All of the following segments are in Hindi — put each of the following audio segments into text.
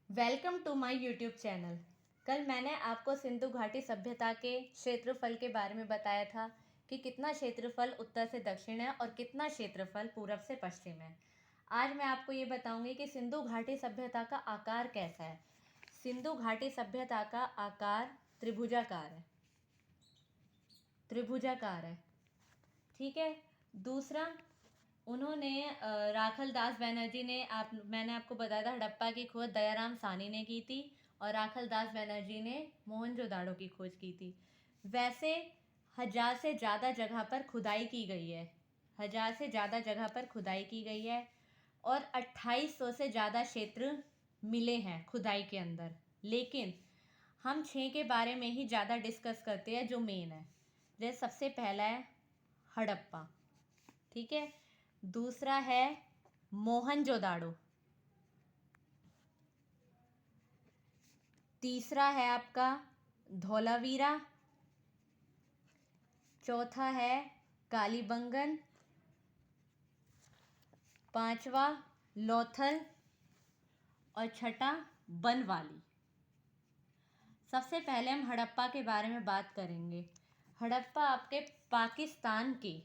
Welcome to my YouTube channel. कल मैंने आपको सिंधु घाटी सभ्यता के क्षेत्रफल के बारे में बताया था कि कितना क्षेत्रफल उत्तर से दक्षिण है और कितना क्षेत्रफल पूरब से पश्चिम है। आज मैं आपको ये बताऊंगी कि सिंधु घाटी सभ्यता का आकार कैसा है। सिंधु घाटी सभ्यता का आकार त्रिभुजाकार है। ठीक है। दूसरा, उन्होंने राखल दास बनर्जी ने मैंने आपको बताया था हड़प्पा की खोज दयाराम साहनी ने की थी और राखल दास बनर्जी ने मोहनजोदाड़ो की खोज की थी। वैसे 1000 से ज़्यादा जगह पर खुदाई की गई है। 1000 से ज़्यादा जगह पर खुदाई की गई है और 2800 से ज़्यादा क्षेत्र मिले हैं खुदाई के अंदर। लेकिन हम 6 के बारे में ही ज़्यादा डिस्कस करते हैं जो मेन है। जैसे सबसे पहला है हड़प्पा, ठीक है। दूसरा है मोहनजोदाड़ो। तीसरा है आपका धौलावीरा। चौथा है कालीबंगन। पांचवा लोथल और छठा बनवाली। सबसे पहले हम हड़प्पा के बारे में बात करेंगे। हड़प्पा आपके पाकिस्तान के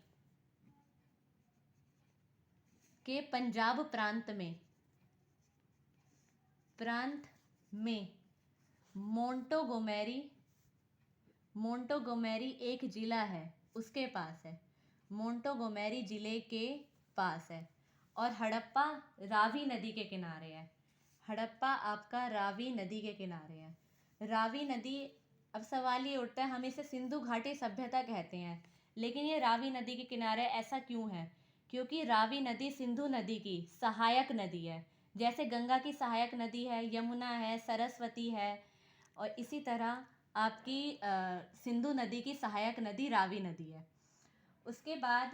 पंजाब प्रांत में मोंटोगोमेरी एक ज़िला है, उसके पास है। मोंटोगोमेरी ज़िले के पास है और हड़प्पा रावी नदी के किनारे है। हड़प्पा आपका रावी नदी के किनारे है। रावी नदी, अब सवाल ये उठता है, हम इसे सिंधु घाटी सभ्यता कहते हैं, लेकिन ये रावी नदी के किनारे ऐसा क्यों है? क्योंकि रावी नदी सिंधु नदी की सहायक नदी है। जैसे गंगा की सहायक नदी है, यमुना है, सरस्वती है, और इसी तरह आपकी सिंधु नदी की सहायक नदी रावी नदी है। उसके बाद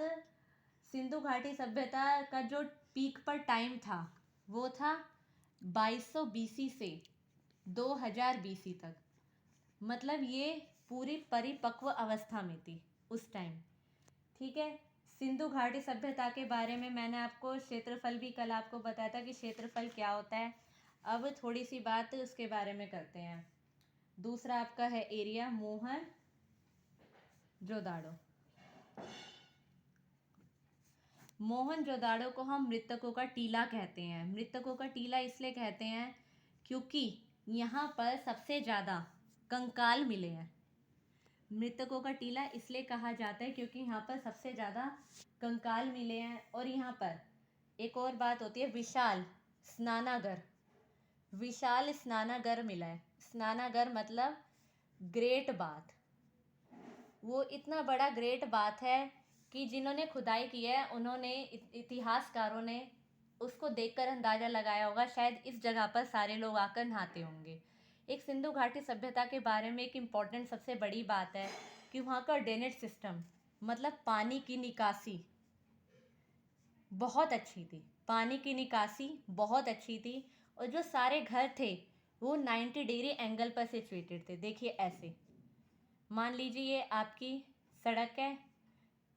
सिंधु घाटी सभ्यता का जो पीक पर टाइम था वो था 2200 बीसी से 2000 बीसी तक। मतलब ये पूरी परिपक्व अवस्था में थी उस टाइम, ठीक है। सिंधु घाटी सभ्यता के बारे में मैंने आपको क्षेत्रफल भी कल आपको बताया था कि क्षेत्रफल क्या होता है। अब थोड़ी सी बात उसके बारे में करते हैं। दूसरा आपका है एरिया मोहनजोदाड़ो को हम मृतकों का टीला कहते हैं। मृतकों का टीला इसलिए कहते हैं क्योंकि यहाँ पर सबसे ज़्यादा कंकाल मिले हैं। मृतकों का टीला इसलिए कहा जाता है क्योंकि यहाँ पर सबसे ज़्यादा कंकाल मिले हैं। और यहाँ पर एक और बात होती है, विशाल स्नानागार मिला है। स्नानागार मतलब ग्रेट बाथ। वो इतना बड़ा ग्रेट बाथ है कि जिन्होंने खुदाई की है उन्होंने, इतिहासकारों ने उसको देखकर अंदाज़ा लगाया होगा शायद इस जगह पर सारे लोग आकर नहाते होंगे। एक सिंधु घाटी सभ्यता के बारे में एक इम्पॉर्टेंट सबसे बड़ी बात है कि वहाँ का ड्रेनेज सिस्टम, मतलब पानी की निकासी बहुत अच्छी थी। पानी की निकासी बहुत अच्छी थी और जो सारे घर थे वो 90 डिग्री एंगल पर सिचुएटेड थे। देखिए ऐसे, मान लीजिए ये आपकी सड़क है,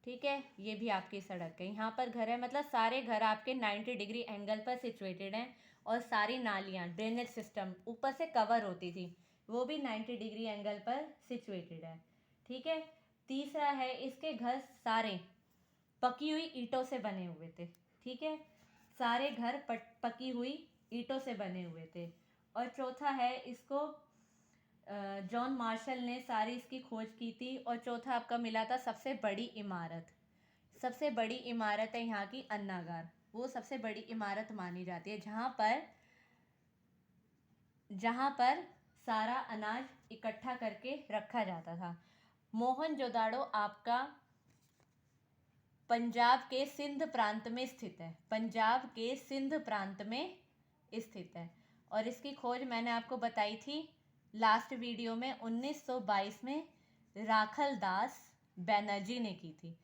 ठीक है, ये भी आपकी सड़क है, यहाँ पर घर है, मतलब सारे घर आपके 90 डिग्री एंगल पर सिचुएटेड हैं। और सारी नालियाँ, ड्रेनेज सिस्टम ऊपर से कवर होती थी, वो भी 90 डिग्री एंगल पर सिचुएटेड है, ठीक है। तीसरा है, इसके घर सारे पकी हुई ईंटों से बने हुए थे, ठीक है। सारे घर पकी हुई ईंटों से बने हुए थे। और चौथा है, इसको जॉन मार्शल ने सारी इसकी खोज की थी। और चौथा आपका मिला था सबसे बड़ी इमारत है यहाँ की अन्नागार। वो सबसे बड़ी इमारत मानी जाती है जहाँ पर सारा अनाज इकट्ठा करके रखा जाता था। मोहनजोदाड़ो आपका पंजाब के सिंध प्रांत में स्थित है। और इसकी खोज मैंने आपको बताई थी लास्ट वीडियो में 1922 में राखल दास बनर्जी ने की थी।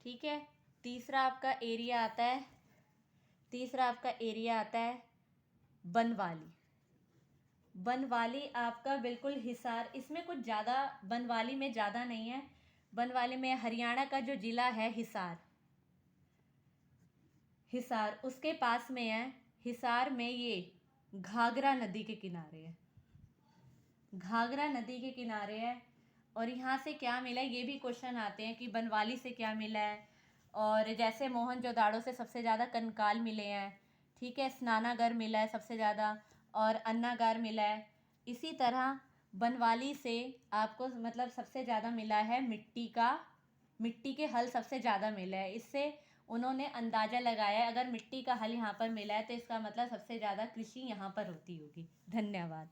ठीक है। तीसरा आपका एरिया आता है बनवाली आपका बिल्कुल हिसार। इसमें कुछ ज़्यादा बनवाली में ज़्यादा नहीं है। बनवाली में हरियाणा का जो ज़िला है हिसार, हिसार उसके पास में है। हिसार में ये घाघरा नदी के किनारे है। घाघरा नदी के किनारे है। और यहाँ से क्या मिला है, ये भी क्वेश्चन आते हैं कि बनवाली से क्या मिला है। और जैसे मोहनजोदाड़ो से सबसे ज़्यादा कंकाल मिले हैं, ठीक है, स्नानागार मिला है सबसे ज़्यादा, और अन्नागार मिला है। इसी तरह बनवाली से आपको मतलब सबसे ज़्यादा मिला है मिट्टी के हल सबसे ज़्यादा मिला है। इससे उन्होंने अंदाज़ा लगाया है, अगर मिट्टी का हल यहाँ पर मिला है तो इसका मतलब सबसे ज़्यादा कृषि यहाँ पर होती होगी। धन्यवाद।